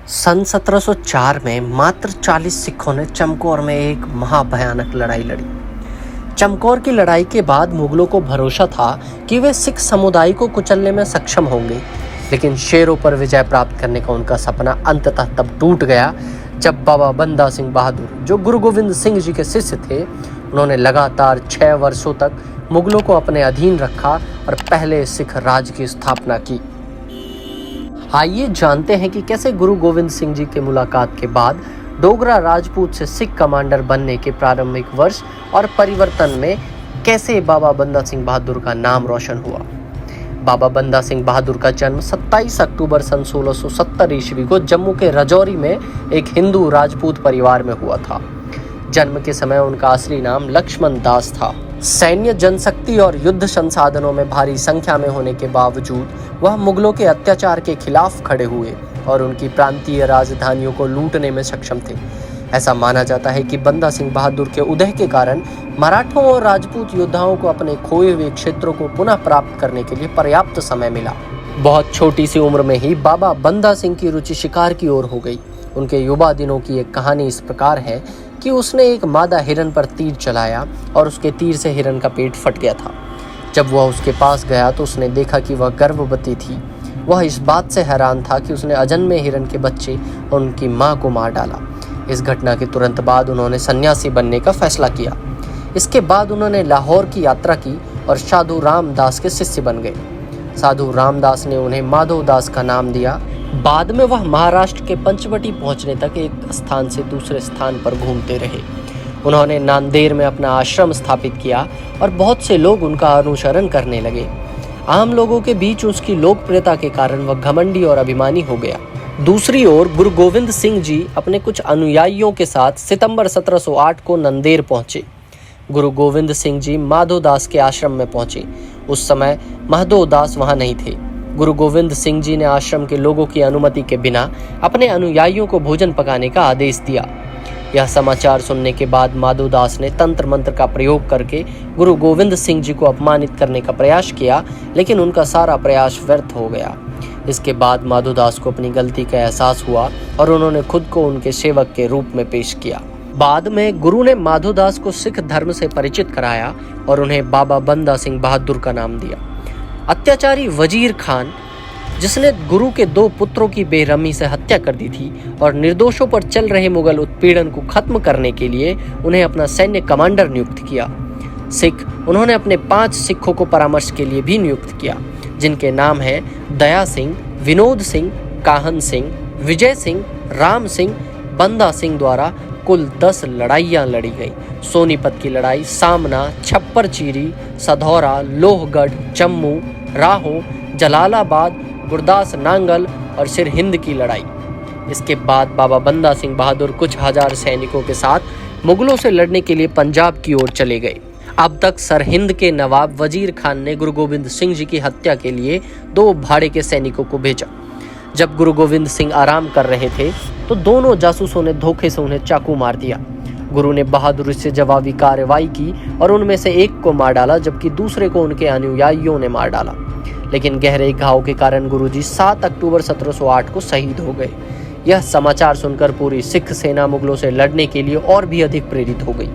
सन 1704 में मात्र 40 सिखों ने चमकौर में एक महाभयानक लड़ाई लड़ी। चमकौर की लड़ाई के बाद मुगलों को भरोसा था कि वे सिख समुदाय को कुचलने में सक्षम होंगे, लेकिन शेरों पर विजय प्राप्त करने का उनका सपना अंततः तब टूट गया जब बाबा बंदा सिंह बहादुर, जो गुरु गोविंद सिंह जी के शिष्य थे, उन्होंने लगातार 6 वर्षों तक मुगलों को अपने अधीन रखा और पहले सिख राज की स्थापना की। आइए जानते हैं कि कैसे गुरु गोविंद सिंह जी के मुलाकात के बाद डोगरा राजपूत से सिख कमांडर बनने के प्रारंभिक वर्ष और परिवर्तन में कैसे बाबा बंदा सिंह बहादुर का नाम रोशन हुआ। बाबा बंदा सिंह बहादुर का जन्म 27 अक्टूबर सन 1670 ईस्वी को जम्मू के राजौरी में एक हिंदू राजपूत परिवार में हुआ था। जन्म के समय उनका असली नाम लक्ष्मण दास था। सैन्य जनशक्ति और युद्ध संसाधनों में भारी संख्या में होने के बावजूद वह मुगलों के अत्याचार के खिलाफ खड़े हुए और उनकी प्रांतीय राजधानियों को लूटने में सक्षम थे। ऐसा माना जाता है कि बंदा सिंह बहादुर के उदय के कारण मराठों और राजपूत योद्धाओं को अपने खोए हुए क्षेत्रों को पुनः प्राप्त करने के लिए पर्याप्त समय मिला। बहुत छोटी सी उम्र में ही बाबा बंदा सिंह की रुचि शिकार की ओर हो गई। उनके युवा दिनों की एक कहानी इस प्रकार है कि उसने एक मादा हिरन पर तीर चलाया और उसके तीर से हिरन का पेट फट गया था। जब वह उसके पास गया तो उसने देखा कि वह गर्भवती थी। वह इस बात से हैरान था कि उसने अजन्मे हिरन के बच्चे और उनकी मां को मार डाला। इस घटना के तुरंत बाद उन्होंने सन्यासी बनने का फैसला किया। इसके बाद उन्होंने लाहौर की यात्रा की और साधु रामदास के शिष्य बन गए। साधु रामदास ने उन्हें माधव दास का नाम दिया। बाद में वह महाराष्ट्र के पंचवटी पहुंचने तक एक स्थान से दूसरे स्थान पर घूमते रहे। उन्होंने नांदेड़ में अपना आश्रम स्थापित किया और बहुत से लोग उनका अनुसरण करने लगे। आम लोगों के बीच उसकी लोकप्रियता के कारण वह घमंडी और अभिमानी हो गया। दूसरी ओर गुरु गोविंद सिंह जी अपने कुछ अनुयायियों के साथ सितंबर 1708 को नंदेड़ पहुंचे। गुरु गोविंद सिंह जी माधव दास के आश्रम में पहुंचे। उस समय माधव दास वहां नहीं थे। गुरु गोविंद सिंह जी ने आश्रम के लोगों की अनुमति के बिना अपने अनुयायियों को भोजन पकाने का आदेश दिया। यह समाचार सुनने के बाद माधव दास ने तंत्र मंत्र का प्रयोग करके गुरु गोविंद सिंह जी को अपमानित करने का प्रयास किया, लेकिन उनका सारा प्रयास व्यर्थ हो गया। इसके बाद माधव दास को अपनी गलती का एहसास हुआ और उन्होंने खुद को उनके सेवक के रूप में पेश किया। बाद में गुरु ने माधव दास को सिख धर्म से परिचित कराया और उन्हें बाबा बंदा सिंह बहादुर का नाम दिया। अत्याचारी वजीर खान, जिसने गुरु के 2 पुत्रों की बेरहमी से हत्या कर दी थी और निर्दोषों पर चल रहे मुगल उत्पीड़न को खत्म करने के लिए उन्हें अपना सैन्य कमांडर नियुक्त किया। उन्होंने अपने 5 सिखों को परामर्श के लिए भी नियुक्त किया, जिनके नाम हैं दया सिंह, विनोद सिंह, काहन सिंह, विजय सिंह, राम सिंह। बंदा सिंह द्वारा कुल 10 लड़ाइयाँ लड़ी गई। सोनीपत की लड़ाई, सामना, छप्पर चीरी, सधौरा, लोहगढ़, जम्मू, राहो, जलालाबाद, गुरदास नांगल और सिरहिंद की लड़ाई। इसके बाद बाबा बंदा सिंह बहादुर कुछ हजार सैनिकों के साथ मुगलों से लड़ने के लिए पंजाब की ओर चले गए। अब तक सरहिंद के नवाब वजीर खान ने गुरु गोविंद सिंह जी की हत्या के लिए 2 भाड़े के सैनिकों को भेजा। जब गुरु गोविंद सिंह आराम कर रहे थे तो दोनों जासूसों ने धोखे से उन्हें चाकू मार दिया। गुरु ने बहादुरी से जवाबी कार्रवाई की और उनमें से एक को मार डाला, जबकि दूसरे को उनके अनुयायियों ने मार डाला। लेकिन गहरे घाव के कारण गुरुजी 7 अक्टूबर 1708 को शहीद हो गए। यह समाचार सुनकर पूरी सिख सेना मुगलों से लड़ने के लिए और भी अधिक प्रेरित हो गई।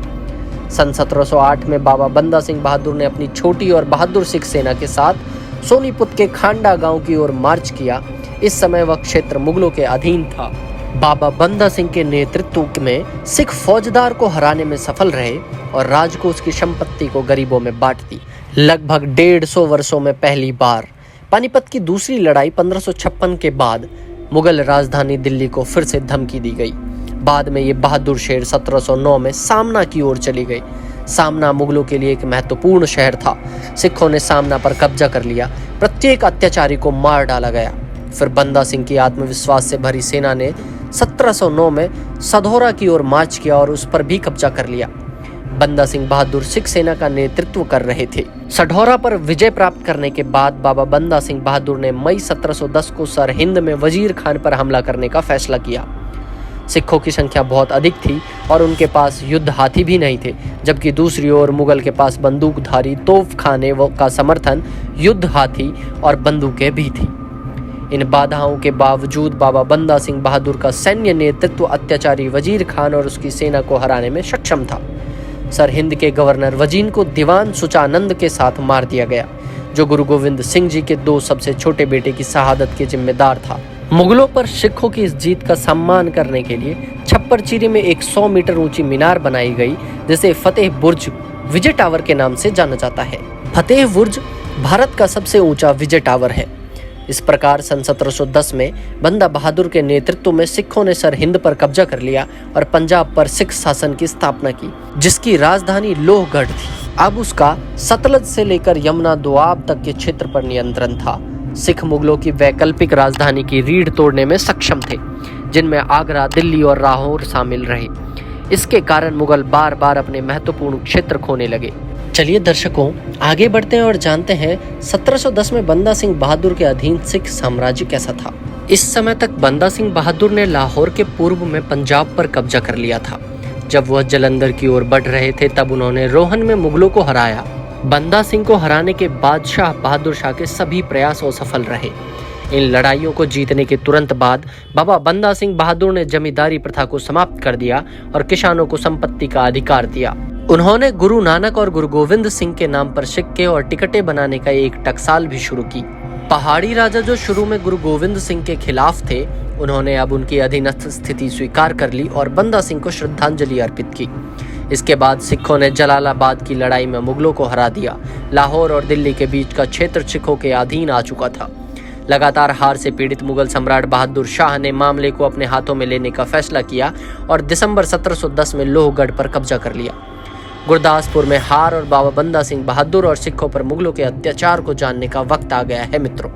सन 1708 में बाबा बंदा सिंह बहादुर ने अपनी छोटी और बहादुर सिख सेना के साथ सोनीपत के खांडा गांव की ओर मार्च किया। इस समय वह क्षेत्र मुगलों के अधीन था। बाबा बंदा सिंह के नेतृत्व में सिख फौजदार को हराने में सफल रहे और राजकोष की संपत्ति को गरीबों में बांट दी। लगभग 150 वर्षों में पहली बार पानीपत की दूसरी लड़ाई 1556 के बाद मुगल राजधानी दिल्ली को फिर से धमकी दी गई। बाद में ये बहादुर शेर 1709 में सामना की ओर चली गई। सामना मुगलों के लिए एक महत्वपूर्ण शहर था। सिखों ने सामना पर कब्जा कर लिया। प्रत्येक अत्याचारी को मार डाला गया। फिर बंदा सिंह की आत्मविश्वास से भरी सेना ने 1709 में सधौरा की ओर मार्च किया और उस पर भी कब्जा कर लिया। बंदा सिंह बहादुर सिख सेना का नेतृत्व कर रहे थे। सढौरा पर विजय प्राप्त करने के बाद बाबा बंदा सिंह बहादुर ने मई 1710 को सरहिंद में वजीर खान पर हमला करने का फैसला किया। सिखों की संख्या बहुत अधिक थी और उनके पास युद्ध हाथी भी नहीं थे, जबकि दूसरी ओर मुगल के पास बंदूकधारी तोपखाने का समर्थन, युद्ध हाथी और बंदूकें भी थी। इन बाधाओं के बावजूद बाबा बंदा सिंह बहादुर का सैन्य नेतृत्व अत्याचारी वजीर खान और उसकी सेना को हराने में सक्षम था। सरहिंद के गवर्नर वजीन को दीवान सुचानंद के साथ मार दिया गया, जो गुरु गोविंद सिंह जी के 2 सबसे छोटे बेटे की शहादत के जिम्मेदार था। मुगलों पर सिखों की इस जीत का सम्मान करने के लिए छप्परचिरी में एक 100 मीटर ऊंची मीनार बनाई गई, जिसे फतेह बुर्ज विजय टावर के नाम से जाना जाता है। फतेह बुर्ज भारत का सबसे ऊंचा विजय टावर है। इस प्रकार सन 1710 में बंदा बहादुर के नेतृत्व में सिखों ने सरहिंद पर कब्जा कर लिया और पंजाब पर सिख शासन की स्थापना की, जिसकी राजधानी लोहगढ़ थी। अब उसका सतलज से लेकर यमुना दोआब तक के क्षेत्र पर नियंत्रण था। सिख मुगलों की वैकल्पिक राजधानी की रीढ़ तोड़ने में सक्षम थे, जिनमें आगरा, दिल्ली और लाहौर शामिल रहे। इसके कारण मुगल बार बार अपने महत्वपूर्ण क्षेत्र खोने लगे। चलिए दर्शकों, आगे बढ़ते हैं और जानते हैं 1710 में बंदा सिंह बहादुर के अधीन सिख साम्राज्य कैसा था। इस समय तक बंदा सिंह बहादुर ने लाहौर के पूर्व में पंजाब पर कब्जा कर लिया था। जब वह जलंधर की ओर बढ़ रहे थे, तब उन्होंने रोहन में मुगलों को हराया। बंदा सिंह को हराने के बाद शाह बहादुर शाह के सभी प्रयास असफल रहे। इन लड़ाइयों को जीतने के तुरंत बाद बाबा बंदा सिंह बहादुर ने जमींदारी प्रथा को समाप्त कर दिया और किसानों को संपत्ति का अधिकार दिया। उन्होंने गुरु नानक और गुरु गोविंद सिंह के नाम पर सिक्के और टिकटें बनाने का एक टकसाल भी शुरू की। पहाड़ी राजा जो शुरू में गुरु गोविंद सिंह के खिलाफ थे, उन्होंने अब उनकी अधीनस्थ स्थिति स्वीकार कर ली और बंदा सिंह को श्रद्धांजलि अर्पित की। इसके बाद सिखों ने जलालाबाद की लड़ाई में मुगलों को हरा दिया। लाहौर और दिल्ली के बीच का क्षेत्र सिखों के अधीन आ चुका था। लगातार हार से पीड़ित मुगल सम्राट बहादुर शाह ने मामले को अपने हाथों में लेने का फैसला किया और दिसंबर 1710 में लोहगढ़ पर कब्जा कर लिया। गुरदासपुर में हार और बाबा बंदा सिंह बहादुर और सिखों पर मुगलों के अत्याचार को जानने का वक्त आ गया है मित्रों।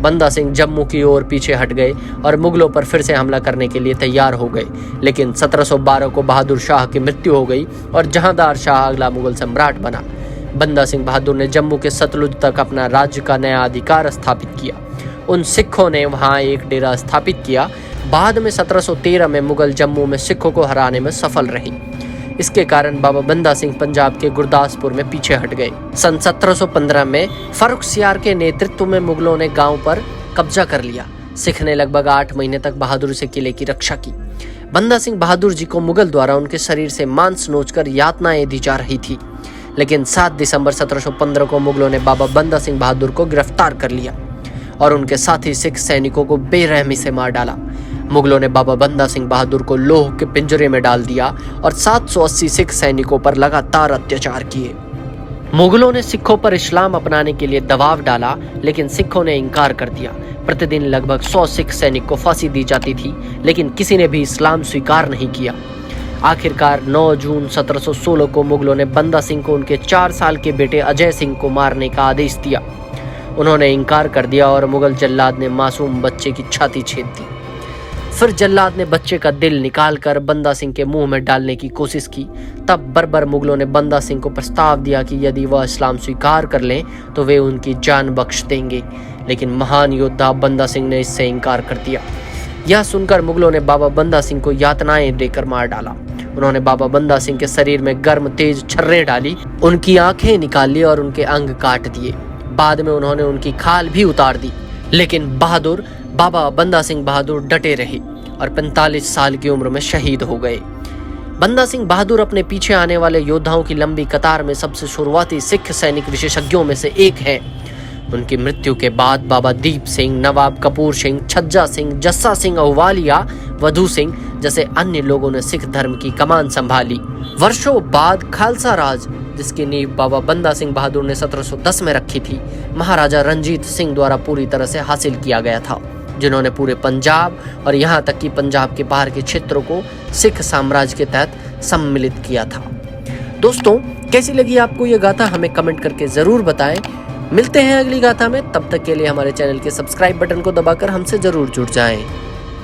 बंदा सिंह जम्मू की ओर पीछे हट गए और मुगलों पर फिर से हमला करने के लिए तैयार हो गए, लेकिन 1712 को बहादुर शाह की मृत्यु हो गई और जहांदार शाह अगला मुगल सम्राट बना। बंदा सिंह बहादुर ने जम्मू के सतलुज तक अपना राज्य का नया अधिकार स्थापित किया। उन सिखों ने वहां एक डेरा स्थापित किया। बाद में 1713 में मुगल जम्मू में सिखों को हराने में सफल रही। इसके कारण बाबा बंदा सिंह पंजाब के गुरदासपुर में पीछे हट गए। सन 1715 में फर्रुखसियार के नेतृत्व में मुगलों ने गांव पर कब्जा कर लिया। सिख ने लगभग 8 महीने तक बहादुर से किले की रक्षा की। बंदा सिंह बहादुर जी को मुगल द्वारा उनके शरीर से मांस नोचकर यातनाएं दी जा रही थी, लेकिन 7 दिसंबर 1715 को मुगलों ने बाबा बंदा सिंह बहादुर को गिरफ्तार कर लिया और उनके साथी सिख सैनिकों को बेरहमी से मार डाला। मुगलों ने बाबा बंदा सिंह बहादुर को लोह के पिंजरे में डाल दिया और 780 सिख सैनिकों पर लगातार अत्याचार किए। मुगलों ने सिखों पर इस्लाम अपनाने के लिए दबाव डाला, लेकिन सिखों ने इनकार कर दिया। प्रतिदिन लगभग 100 सिख सैनिक को फांसी दी जाती थी, लेकिन किसी ने भी इस्लाम स्वीकार नहीं किया। आखिरकार 9 जून 1716 को मुगलों ने बंदा सिंह को उनके 4 साल के बेटे अजय सिंह को मारने का आदेश दिया। उन्होंने इनकार कर दिया और मुगल जल्लाद ने मासूम बच्चे की छाती छेद दी। फिर जल्लाद ने बच्चे का दिल निकालकर बंदा सिंह के मुंह में डालने की कोशिश की। तब बर्बर मुगलों ने बंदा सिंह को प्रस्ताव दिया कि यदि वह इस्लाम स्वीकार कर लें तो वे उनकी जान बख्श देंगे, लेकिन महान योद्धा बंदा सिंह ने इससे इनकार कर दिया। यह सुनकर मुगलों ने बाबा बंदा सिंह को यातनाएं देकर मार डाला। उन्होंने बाबा बंदा सिंह के शरीर में गर्म तेज छर्रें डाली, उनकी आंखें निकाल ली और उनके अंग काट दिए। बाद में उन्होंने उनकी खाल भी उतार दी, लेकिन बाबा बंदा सिंह बहादुर डटे रहे और 45 साल की उम्र में शहीद हो गए। बंदा सिंह बहादुर अपने पीछे आने वाले योद्धाओं की लंबी कतार में सबसे शुरुआती सिख सैनिक विशेषज्ञों में से एक हैं। उनकी मृत्यु के बाद बाबा दीप सिंह, नवाब कपूर सिंह, छज्जा सिंह, जस्सा सिंह अहूवालिया, वधू सिंह जैसे अन्य लोगों ने सिख धर्म की कमान संभाली। वर्षों बाद खालसा राज, जिसकी नींव बाबा बंदा सिंह बहादुर ने 1710 में रखी थी, महाराजा रंजीत सिंह द्वारा पूरी तरह से हासिल किया गया था, जिन्होंने पूरे पंजाब और यहाँ तक कि पंजाब के बाहर के क्षेत्रों को सिख साम्राज्य के तहत सम्मिलित किया था। दोस्तों, कैसी लगी आपको ये गाथा हमें कमेंट करके जरूर बताएं। मिलते हैं अगली गाथा में, तब तक के लिए हमारे चैनल के सब्सक्राइब बटन को दबाकर हमसे जरूर जुड़ जाएं।